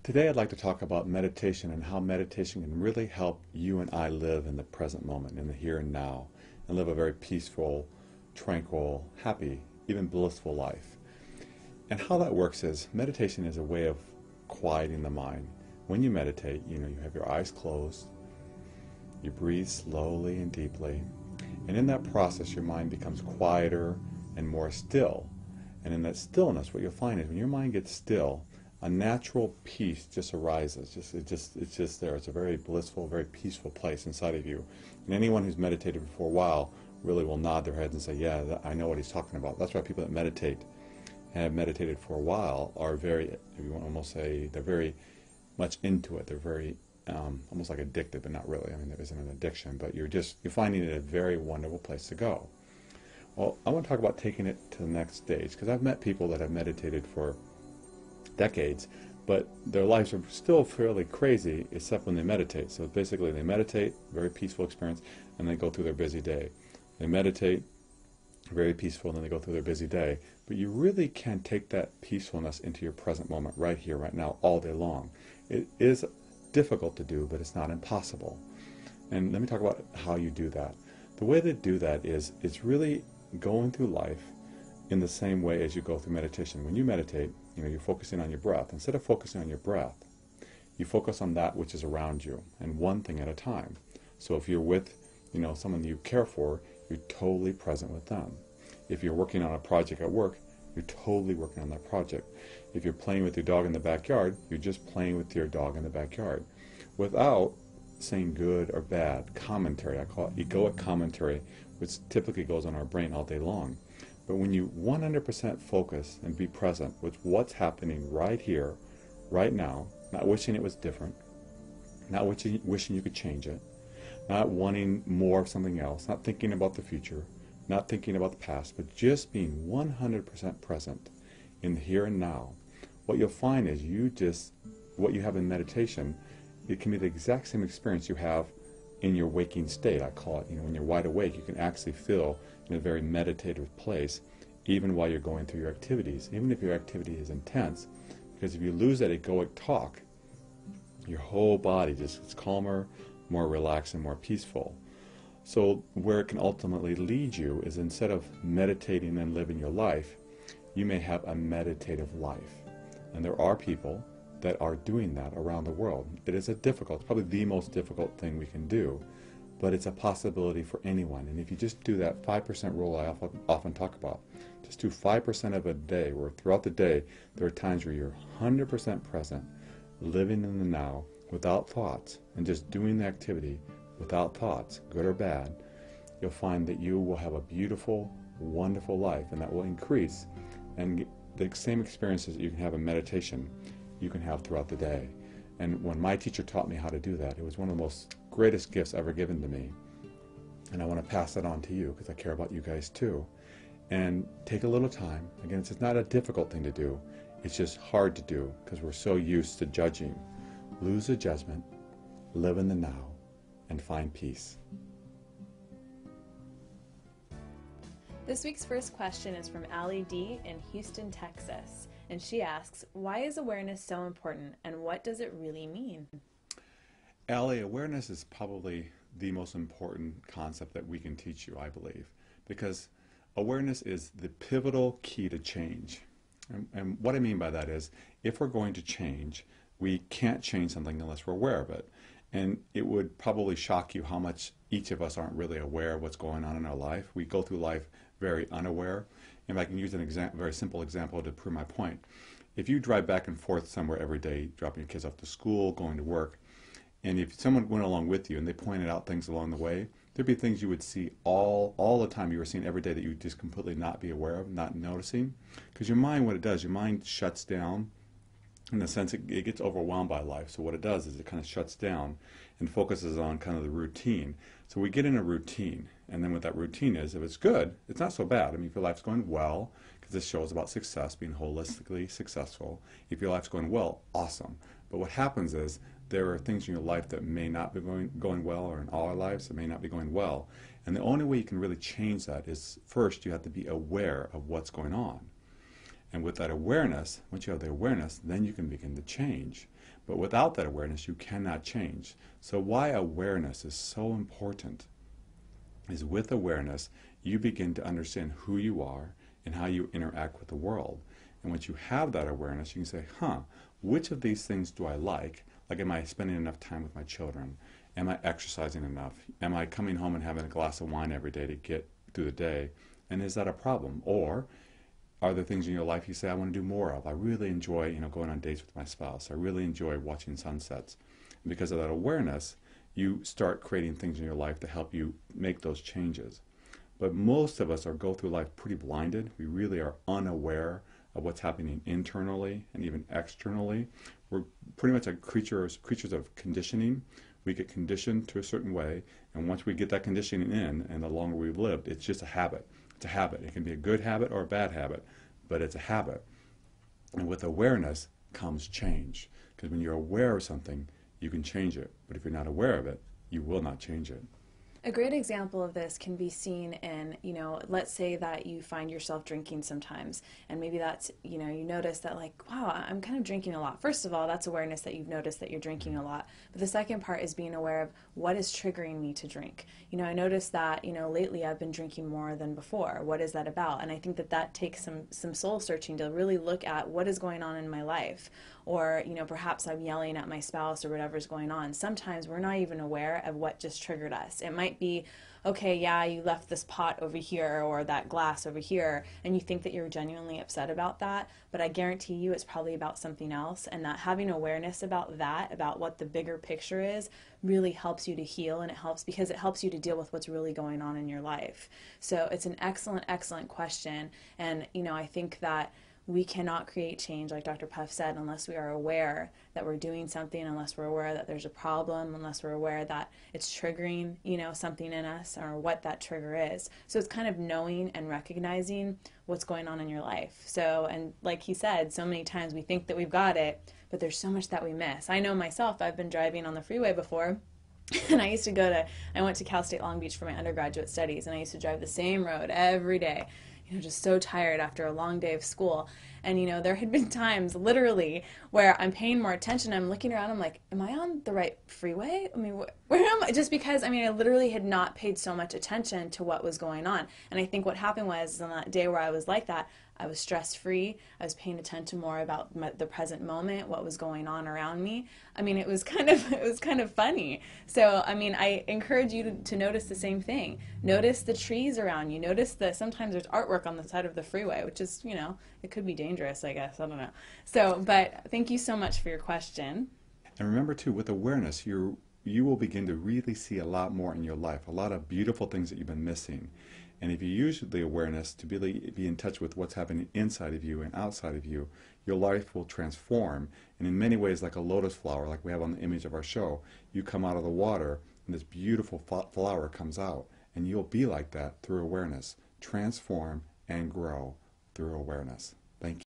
Today I'd like to talk about meditation and how meditation can really help you and I live in the present moment, in the here and now, and live a very peaceful, tranquil, happy, even blissful life. And how that works is meditation is a way of quieting the mind. When you meditate, you have your eyes closed, you breathe slowly and deeply, and in that process your mind becomes quieter and more still. And in that stillness, what you'll find is when your mind gets still, a natural peace just arises. It's just there. It's a very blissful, very peaceful place inside of you. And anyone who's meditated for a while really will nod their heads and say, yeah, I know what he's talking about. That's why people that meditate and have meditated for a while are very, if you want to almost say, they're very much into it. They're very almost like addicted, but not really. I mean, there isn't an addiction, but you're finding it a very wonderful place to go. Well, I want to talk about taking it to the next stage, because I've met people that have meditated for decades, but their lives are still fairly crazy except when they meditate. So basically they meditate, very peaceful experience, and they go through their busy day. They meditate, very peaceful, and then they go through their busy day. But you really can take that peacefulness into your present moment, right here, right now, all day long. It is difficult to do, but it's not impossible. And let me talk about how you do that. The way to do that is, it's really going through life in the same way as you go through meditation. When you meditate, you're focusing on your breath. Instead of focusing on your breath, you focus on that which is around you, and one thing at a time. So if you're with, someone you care for, you're totally present with them. If you're working on a project at work, you're totally working on that project. If you're playing with your dog in the backyard, you're just playing with your dog in the backyard, without saying good or bad commentary. I call it egoic commentary, which typically goes on our brain all day long. But when you 100% focus and be present with what's happening right here, right now, not wishing it was different, not wishing you could change it, not wanting more of something else, not thinking about the future, not thinking about the past, but just being 100% present in the here and now, what you'll find is what you have in meditation, it can be the exact same experience you have in your waking state. I call it, when you're wide awake, you can actually feel in a very meditative place, even while you're going through your activities, even if your activity is intense, because if you lose that egoic talk, your whole body just gets calmer, more relaxed, and more peaceful. So where it can ultimately lead you is, instead of meditating and living your life, you may have a meditative life. And there are people that are doing that around the world. It is probably the most difficult thing we can do, but it's a possibility for anyone. And if you just do that 5% rule I often talk about, just do 5% of a day, where throughout the day there are times where you're 100% present, living in the now, without thoughts, and just doing the activity without thoughts, good or bad, you'll find that you will have a beautiful, wonderful life, and that will increase. And the same experiences that you can have in meditation, you can have throughout the day. And when my teacher taught me how to do that, it was one of the most greatest gifts ever given to me. And I want to pass that on to you, because I care about you guys too. And take a little time. Again, it's not a difficult thing to do. It's just hard to do, because we're so used to judging. Lose the judgment, live in the now, and find peace. This week's first question is from Allie D. in Houston, Texas. And she asks, why is awareness so important, and what does it really mean? Allie, awareness is probably the most important concept that we can teach you, I believe, because awareness is the pivotal key to change. And what I mean by that is, if we're going to change, we can't change something unless we're aware of it. And it would probably shock you how much each of us aren't really aware of what's going on in our life. We go through life very unaware. And if I can use a very simple example to prove my point. If you drive back and forth somewhere every day, dropping your kids off to school, going to work, and if someone went along with you and they pointed out things along the way, there'd be things you would see all the time, you were seeing every day, that you would just completely not be aware of, not noticing. Because your mind, what it does, your mind shuts down. In the sense, it gets overwhelmed by life. So what it does is it kind of shuts down and focuses on kind of the routine. So we get in a routine, and then what that routine is, if it's good, it's not so bad. I mean, if your life's going well, because this show is about success, being holistically successful. If your life's going well, awesome. But what happens is, there are things in your life that may not be going well, or in all our lives that may not be going well. And the only way you can really change that is, first, you have to be aware of what's going on. And with that awareness, once you have the awareness, then you can begin to change. But without that awareness, you cannot change. So why awareness is so important is with awareness, you begin to understand who you are and how you interact with the world. And once you have that awareness, you can say, which of these things do I like? Like, am I spending enough time with my children? Am I exercising enough? Am I coming home and having a glass of wine every day to get through the day? And is that a problem? Or are there things in your life you say, I want to do more of? I really enjoy, going on dates with my spouse. I really enjoy watching sunsets. And because of that awareness, you start creating things in your life to help you make those changes. But most of us go through life pretty blinded. We really are unaware of what's happening internally and even externally. We're pretty much creatures of conditioning. We get conditioned to a certain way, and once we get that conditioning in, and the longer we've lived, it's just a habit. It's a habit. It can be a good habit or a bad habit, but it's a habit. And with awareness comes change. Because when you're aware of something, you can change it. But if you're not aware of it, you will not change it. A great example of this can be seen in, let's say that you find yourself drinking sometimes, and maybe that's, you notice that, like, wow, I'm kind of drinking a lot. First of all, that's awareness that you've noticed that you're drinking a lot. But the second part is being aware of what is triggering me to drink. I noticed that, lately I've been drinking more than before. What is that about? And I think that takes some soul searching to really look at what is going on in my life. Or, perhaps I'm yelling at my spouse or whatever's going on. Sometimes we're not even aware of what just triggered us. It might be, okay, yeah, you left this pot over here or that glass over here, and you think that you're genuinely upset about that, but I guarantee you it's probably about something else, and that having awareness about that, about what the bigger picture is, really helps you to heal, and it helps you to deal with what's really going on in your life. So it's an excellent, excellent question, and, I think that we cannot create change, like Dr. Puff said, unless we are aware that we're doing something, unless we're aware that there's a problem, unless we're aware that it's triggering, something in us, or what that trigger is. So it's kind of knowing and recognizing what's going on in your life. So, and like he said, so many times we think that we've got it, but there's so much that we miss. I know myself, I've been driving on the freeway before, and I went to Cal State Long Beach for my undergraduate studies, and I used to drive the same road every day. Just so tired after a long day of school. And, there had been times, literally, where I'm paying more attention. I'm looking around. I'm like, am I on the right freeway? I mean, where am I? Just because, I literally had not paid so much attention to what was going on. And I think what happened was, on that day where I was like that, I was stress-free. I was paying attention more about the present moment, what was going on around me. It was kind of funny. So, I encourage you to notice the same thing. Notice the trees around you. Notice sometimes there's artwork on the side of the freeway, which is, it could be dangerous, I guess. I don't know. So, but thank you so much for your question. And remember, too, with awareness, you will begin to really see a lot more in your life, a lot of beautiful things that you've been missing. And if you use the awareness to really be in touch with what's happening inside of you and outside of you, your life will transform. And in many ways, like a lotus flower, like we have on the image of our show, you come out of the water and this beautiful flower comes out. And you'll be like that through awareness. Transform and grow through awareness. Thank you.